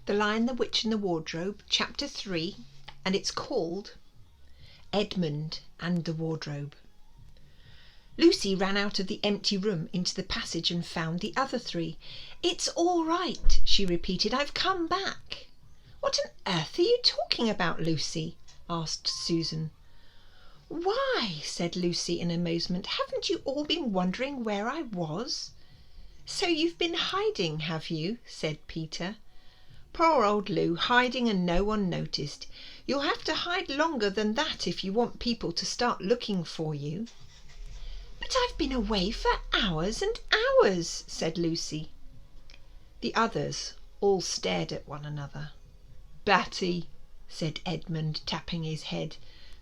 The Lion, the Witch and the Wardrobe, Chapter 3, and it's called Edmund and the Wardrobe. Lucy ran out of the empty room into the passage and found the other three. "It's all right," she repeated. "I've come back." "What on earth are you talking about, Lucy?" asked Susan. "Why," said Lucy in amazement, "haven't you all been wondering where I was?" "So you've been hiding, have you?" said Peter. "Poor old Lou, hiding and no one noticed. You'll have to hide longer than that if you want people to start looking for you." "But I've been away for hours and hours," said Lucy. The others all stared at one another. "Batty," said Edmund, tapping his head.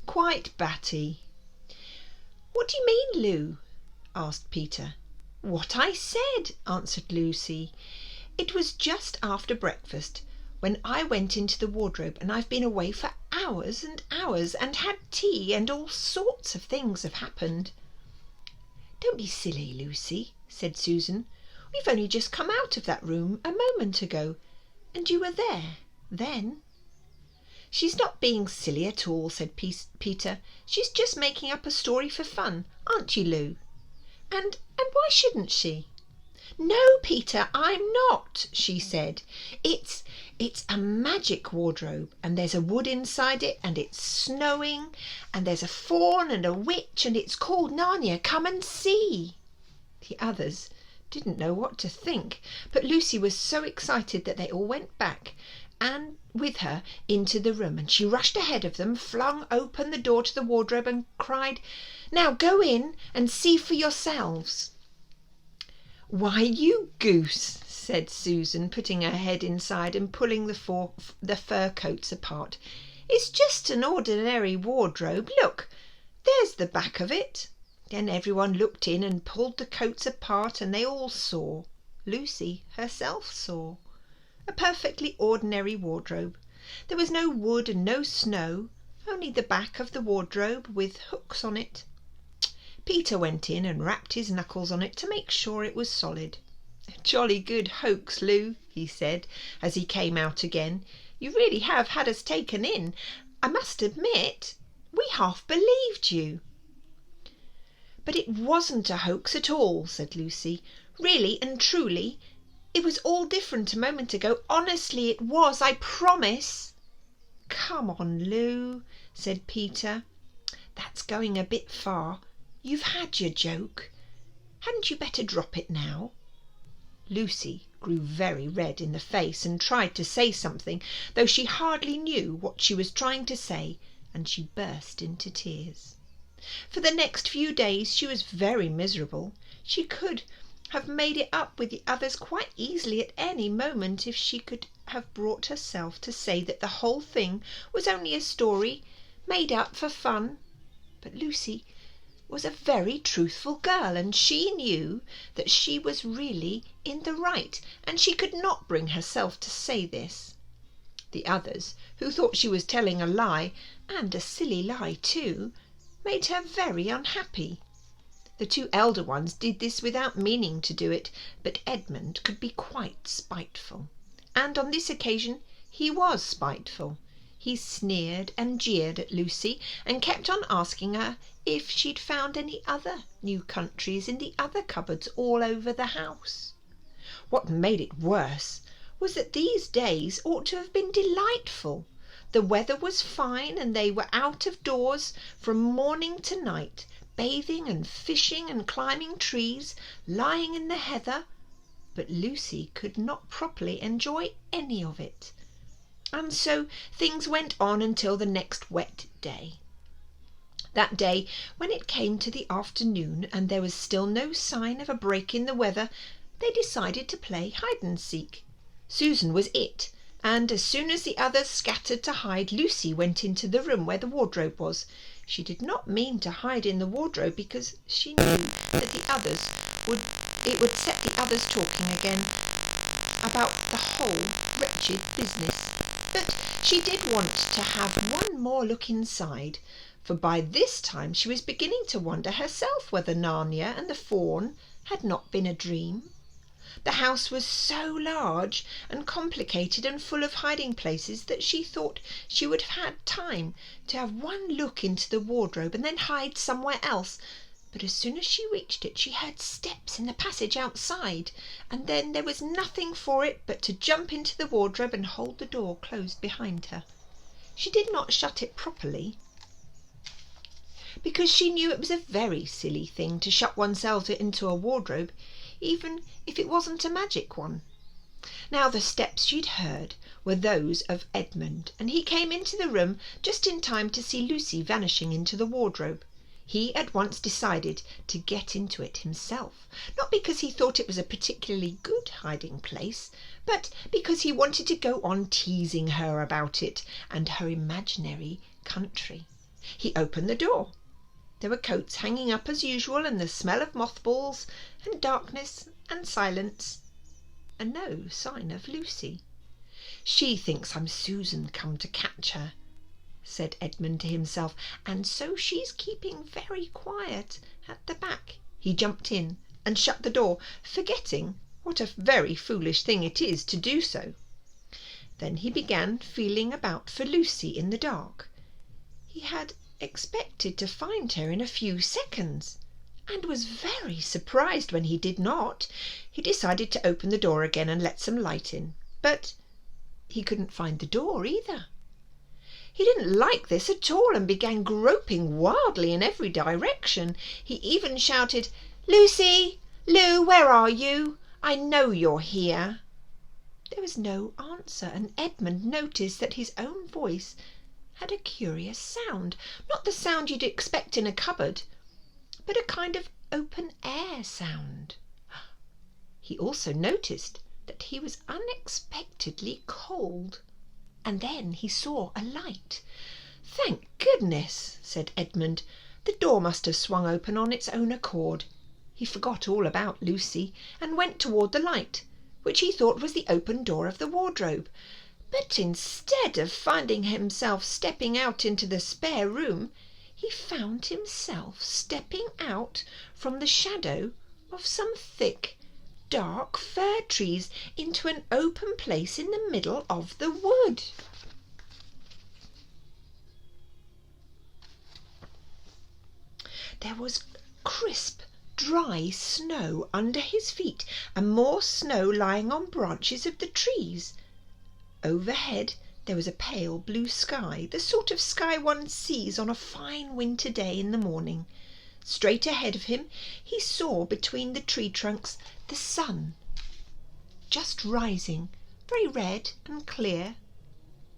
"Quite batty." "What do you mean, Lou?" asked Peter. "What I said," answered Lucy. "It was just after breakfast when I went into the wardrobe, and I've been away for hours and hours and had tea, and all sorts of things have happened." "Don't be silly, Lucy," said Susan. "We've only just come out of that room a moment ago, and you were there then." "She's not being silly at all," said Peter. "She's just making up a story for fun, aren't you, Lou? And why shouldn't she?" "No, Peter, I'm not," she said. It's a magic wardrobe, and there's a wood inside it, and it's snowing, and there's a faun and a witch, and it's called Narnia. Come and see." The others didn't know what to think, but Lucy was so excited that they all went back and with her into the room, and she rushed ahead of them, flung open the door to the wardrobe and cried, "Now go in and see for yourselves." "Why, you goose," said Susan, putting her head inside and pulling the fur coats apart. "It's just an ordinary wardrobe. Look, there's the back of it." Then everyone looked in and pulled the coats apart, and they all saw, Lucy herself saw, a perfectly ordinary wardrobe. There was no wood and no snow, only the back of the wardrobe with hooks on it. Peter went in and rapped his knuckles on it to make sure it was solid. "Jolly good hoax, Lou," he said as he came out again. "You really have had us taken in. I must admit, we half believed you." "But it wasn't a hoax at all," said Lucy. "Really and truly, it was all different a moment ago. Honestly, it was, I promise." "Come on, Lou," said Peter. "That's going a bit far. You've had your joke. Hadn't you better drop it now?" Lucy grew very red in the face and tried to say something, though she hardly knew what she was trying to say, and she burst into tears. For the next few days she was very miserable. She could have made it up with the others quite easily at any moment if she could have brought herself to say that the whole thing was only a story made up for fun. But Lucy was a very truthful girl, and she knew that she was really in the right, and she could not bring herself to say this. The others, who thought she was telling a lie, and a silly lie too, made her very unhappy. The two elder ones did this without meaning to do it, but Edmund could be quite spiteful, and on this occasion he was spiteful. He sneered and jeered at Lucy and kept on asking her if she'd found any other new countries in the other cupboards all over the house. What made it worse was that these days ought to have been delightful. The weather was fine, and they were out of doors from morning to night, bathing and fishing and climbing trees, lying in the heather, but Lucy could not properly enjoy any of it. And so things went on until the next wet day. That day, when it came to the afternoon and there was still no sign of a break in the weather, they decided to play hide-and-seek. Susan was it, and as soon as the others scattered to hide, Lucy went into the room where the wardrobe was. She did not mean to hide in the wardrobe because she knew that it would set the others talking again about the whole wretched business. But she did want to have one more look inside, for by this time she was beginning to wonder herself whether Narnia and the faun had not been a dream. The house was so large and complicated and full of hiding places that she thought she would have had time to have one look into the wardrobe and then hide somewhere else. But as soon as she reached it, she heard steps in the passage outside, and then there was nothing for it but to jump into the wardrobe and hold the door closed behind her. She did not shut it properly, because she knew it was a very silly thing to shut oneself into a wardrobe, even if it wasn't a magic one. Now the steps she'd heard were those of Edmund, and he came into the room just in time to see Lucy vanishing into the wardrobe. He at once decided to get into it himself, not because he thought it was a particularly good hiding place, but because he wanted to go on teasing her about it and her imaginary country. He opened the door. There were coats hanging up as usual, and the smell of mothballs and darkness and silence, and no sign of Lucy. "She thinks I'm Susan come to catch her," said Edmund to himself, "and so she's keeping very quiet at the back." He jumped in and shut the door, forgetting what a very foolish thing it is to do so. Then he began feeling about for Lucy in the dark. He had expected to find her in a few seconds, and was very surprised when he did not. He decided to open the door again and let some light in, but he couldn't find the door either. He didn't like this at all and began groping wildly in every direction. He even shouted, "Lucy! Lou, where are you? I know you're here." There was no answer, and Edmund noticed that his own voice had a curious sound, not the sound you'd expect in a cupboard, but a kind of open air sound. He also noticed that he was unexpectedly cold, and then he saw a light. "Thank goodness," said Edmund. "The door must have swung open on its own accord." He forgot all about Lucy and went toward the light, which he thought was the open door of the wardrobe. But instead of finding himself stepping out into the spare room, he found himself stepping out from the shadow of some thick, dark fir trees into an open place in the middle of the wood. There was crisp, dry snow under his feet, and more snow lying on branches of the trees. Overhead there was a pale blue sky, the sort of sky one sees on a fine winter day in the morning. Straight ahead of him he saw between the tree trunks the sun, just rising, very red and clear.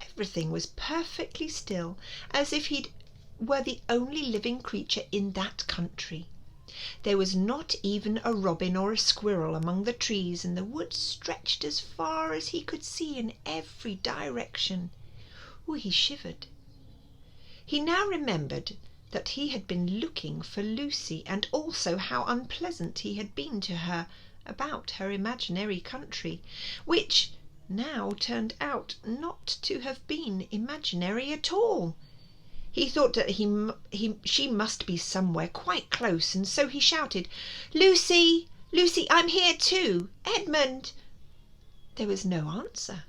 Everything was perfectly still, as if he were the only living creature in that country. There was not even a robin or a squirrel among the trees, and the wood stretched as far as he could see in every direction. He shivered. He now remembered that he had been looking for Lucy, and also how unpleasant he had been to her about her imaginary country, which now turned out not to have been imaginary at all. He thought that she must be somewhere quite close, and so he shouted, "Lucy! Lucy, I'm here too! Edmund!" There was no answer.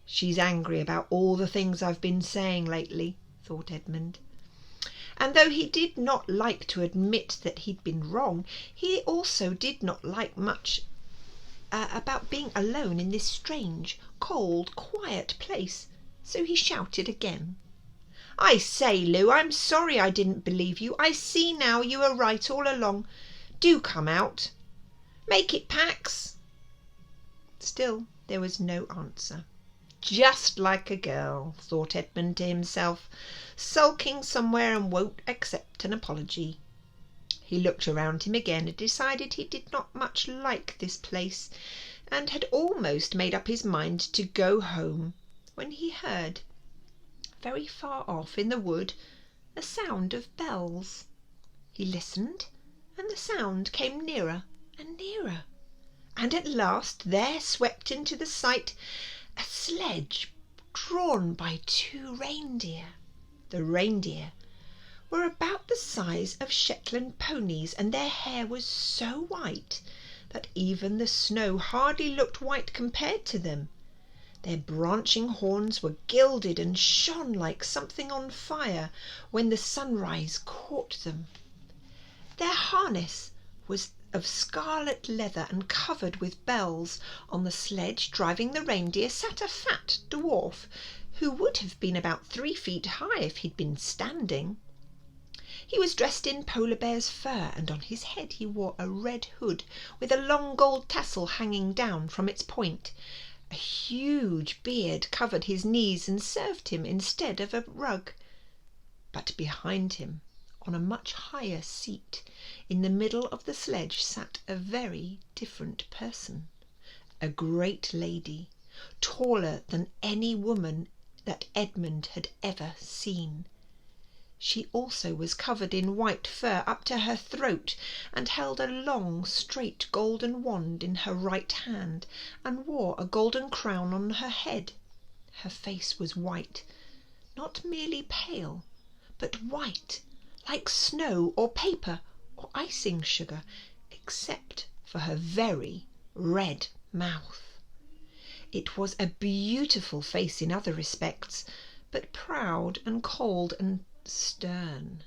"She's angry about all the things I've been saying lately," thought Edmund. And though he did not like to admit that he'd been wrong, he also did not like much about being alone in this strange, cold, quiet place, so he shouted again. "I say, Lou, I'm sorry I didn't believe you. I see now you were right all along. Do come out. Make it Pax." Still there was no answer. "Just like a girl," thought Edmund to himself, "sulking somewhere and won't accept an apology." He looked around him again and decided he did not much like this place, and had almost made up his mind to go home, when he heard, very far off in the wood, a sound of bells. He listened, and the sound came nearer and nearer, and at last there swept into the sight a sledge drawn by 2 reindeer. The reindeer were about the size of Shetland ponies, and their hair was so white that even the snow hardly looked white compared to them. Their branching horns were gilded and shone like something on fire when the sunrise caught them. Their harness was of scarlet leather and covered with bells. On the sledge driving the reindeer sat a fat dwarf who would have been about 3 feet high if he'd been standing. He was dressed in polar bear's fur, and on his head he wore a red hood with a long gold tassel hanging down from its point. A huge beard covered his knees and served him instead of a rug. But behind him, on a much higher seat, in the middle of the sledge, sat a very different person. A great lady, taller than any woman that Edmund had ever seen. She also was covered in white fur up to her throat, and held a long, straight golden wand in her right hand, and wore a golden crown on her head. Her face was white, not merely pale, but white, like snow or paper or icing sugar, except for her very red mouth. It was a beautiful face in other respects, but proud and cold and stern.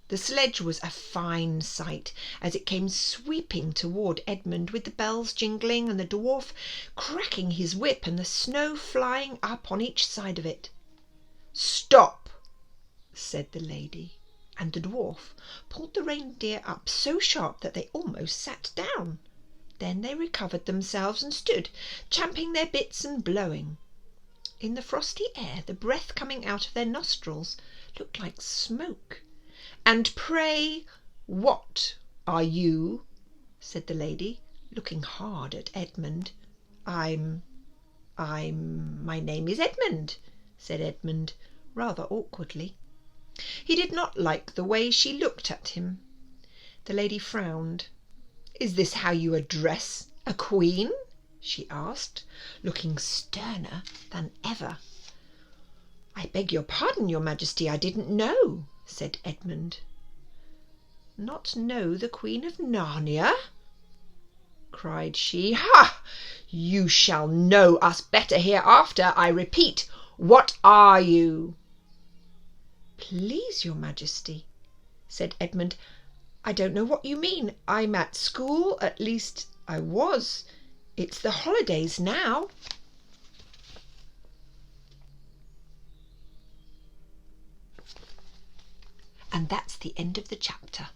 The sledge was a fine sight as it came sweeping toward Edmund, with the bells jingling and the dwarf cracking his whip and the snow flying up on each side of it. "Stop," said the lady, and the dwarf pulled the reindeer up so sharp that they almost sat down. Then they recovered themselves and stood, champing their bits and blowing. In the frosty air, the breath coming out of their nostrils looked like smoke. "And pray, what are you?" said the lady, looking hard at Edmund. My name is Edmund," said Edmund, rather awkwardly. He did not like the way she looked at him. The lady frowned. "Is this how you address a queen?" she asked, looking sterner than ever. "I beg your pardon, your Majesty, I didn't know," said Edmund. "Not know the Queen of Narnia?" cried she. "Ha! You shall know us better hereafter. I repeat, what are you?" "Please, your Majesty," said Edmund, "I don't know what you mean. I'm at school, at least I was. It's the holidays now." And that's the end of the chapter.